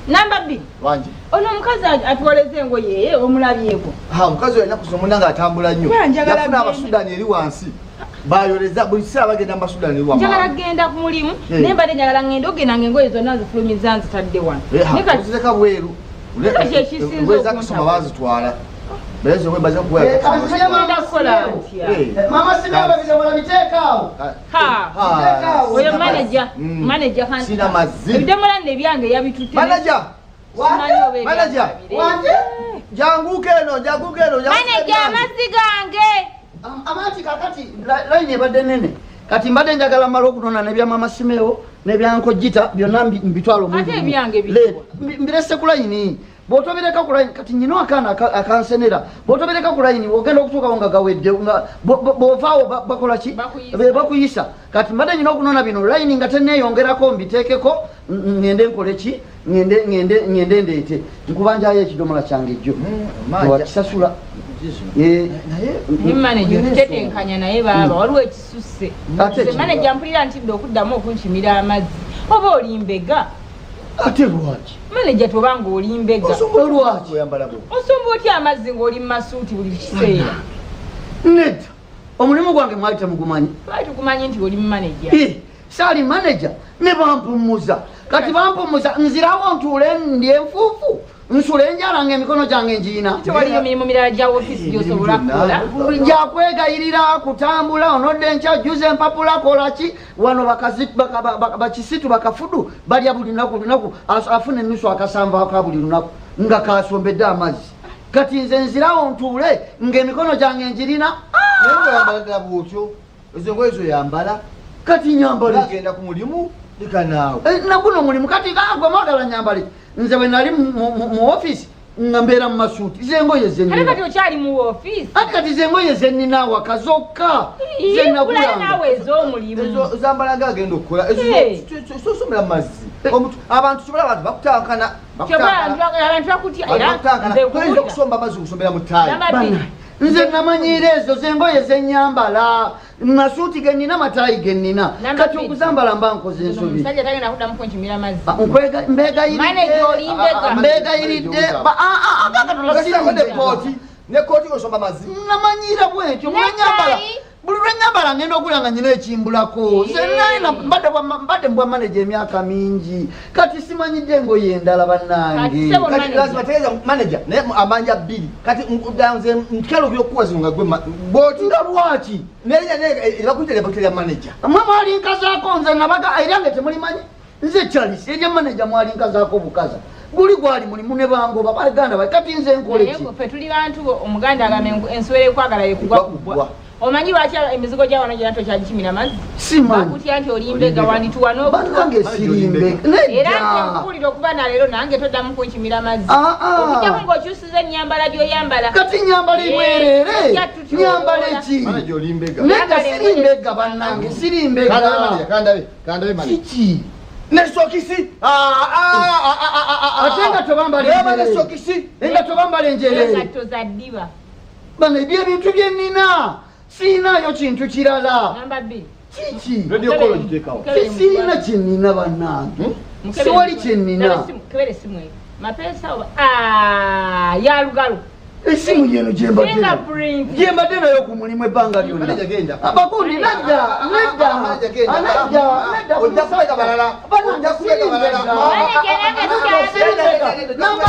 Namba B. Wanje. Ono mukazi atwoleze ngoye omulabyeko. Ha mukazi yena kusomunda nga atambula nnyo. Yafuna abasudani eri wansi. Bayoleza buli saa bagenda abasudani eri wansi. Njagala genda ku mulimu nembadde njagala ngenda ogenda ngengoye zonna zifulumiza nzitadde wano. Nekaziteka bweru. Weza kusoma bazitwala. Bezo we baza kuwa. Mama Simeo babizomala biteekaawo. Ha. Oyo manager kan. Sina mazzi. Ebidemola ne byange yabitutte. Manager. Manager. Wanje? Janguke eno. Manager amazzi gange. Amati kakati line ebadde nene. Kati mbadde njagala mala okunona ne bya Mama Simeo ne byanko jita byonna mbitwalo mu. Ate byange biko. Mbirese ku line. Botobireka ku line kati nyino akana akansenera. Botobireka ku line ogenda okutuuka nga gawedde nga bovaawo bakola ki? Bakuyisa. Kati mbadde nyino okunona bino line nga tenneeyongerako mbiteekeko ngende nkole ki? Ngende ndeete. Nkubanjayo ekidomola kyange jjo. Wakisasula. Manager tetenkanya naye baba waliwo ekisusse. Manager mpulira ntidde okuddamu okunshimira amazzi. Oba oli mbega. Ate lwaki? Manager tobanga oli mbega. Lwaki oyambala bwo? Osumba otya amazzi ng'oli mu masuuti buli kiseera. Nedda. Omulimu gwange mwali temugumanyi. Twali tukumanyi nti oli manager. Saali manager ne bampumuza. Kati bampumuza nzirawo ntuule ndi enfuufu. Nsule njala ng'emikono gyange ngiina. Tewaliyo mirimu mirala gya ofiisi gy'osobola kukola. Gyakwegayirira kutambula onodde nkyajjuza empapula kola ki wano bakisitu bakafudu balya buli lunaku afuna ennusu akasanva ka buli lunaku nga kasombedde amazzi. Kati nze nzirawo ntuule ng'emikono gyange ngirina. Naye oyambala bwotyo ezo ngoye zoyambala. Kati nyambala genda ku mulimu likanaawo. Naguno mulimu kati gwe mwagala nyambale. Nze bwe nali mu office nga mbeera mu masuuti zengoye zennina. Kati okyali mu office. Kati zengoye zennina waka zokka. Kulala naawe ez'omulimu. Ezo zambalaga agenda okukola. Sosomera mazzi. Abantu kibala abantu bakutankana. Abantu bakutya era nze toyinza kusomba amazzi okusombera mu ttaayi. Nze namanyiira ezo zengoye zenyambala. Masuuti gennina mataayi gennina. Kati okuzambala mba nkoze ensobi. Omusajja tagenda kuddamu kunchimira amazzi. Mbegayiridde. Ne kooti osomba amazzi. Namanyiira bwetyo mwanyambala. Buli lwenyambala ngenda okulya nga nyina ekimbulako. Mbadde mbwa manager emyaka mingi. Kati simanyidde engoye endala bannange. Kati lazima tegeeza manager naye amanja bbiri. Kati nze nkyalo by'okuwazi nga gwe booti nga lwaki? Bakuyita lya manager. Mwe mwalinkazaako nze nabaga era nga temulimanyi. Nze Charles erya manager mwalinkazaako bukaza. Guli gwali mulimu ne bangoba baganda kati nze nkole ki? Ffe tuli bantu omuganda agamba enswera ekwagala yekugwa kubwa. Omanyi lwaki emizigo gya wano gyonna tokyagikimira mazzi? Simanyi. Bakutya nti oli mbega wandituwa bannange siri mbega. Era nze nkuwulira okuba naleero nange toddamu kunkimira mazzi. Okujjamu ng'okyusiza ennyambala gy'oyambala. Kati nyambala ibwerere. Nyambala eki? Manager oli mbega. Nedda siri mbega bannange siri mbega. Kandabe manager. Kiki? Ne sokisi. Ate nga tobambala enjere. Ne sokisi. Nga tobambala enjere. Engatto za ddiba. Bano ebyo ebintu bye nnina. Siinaayo kintu kirala. Namba B. Kiki? Radio call giteekawo. Sirina kye nnina bannange. Siwali kye nnina. Kebere simu eyo. Mapesa oba. Ya lugalo. Esimu yeno gyembadde nayo ku mulimu ebbanga lyonna. Abakundi nedda. Ojja kubeka balala. Namba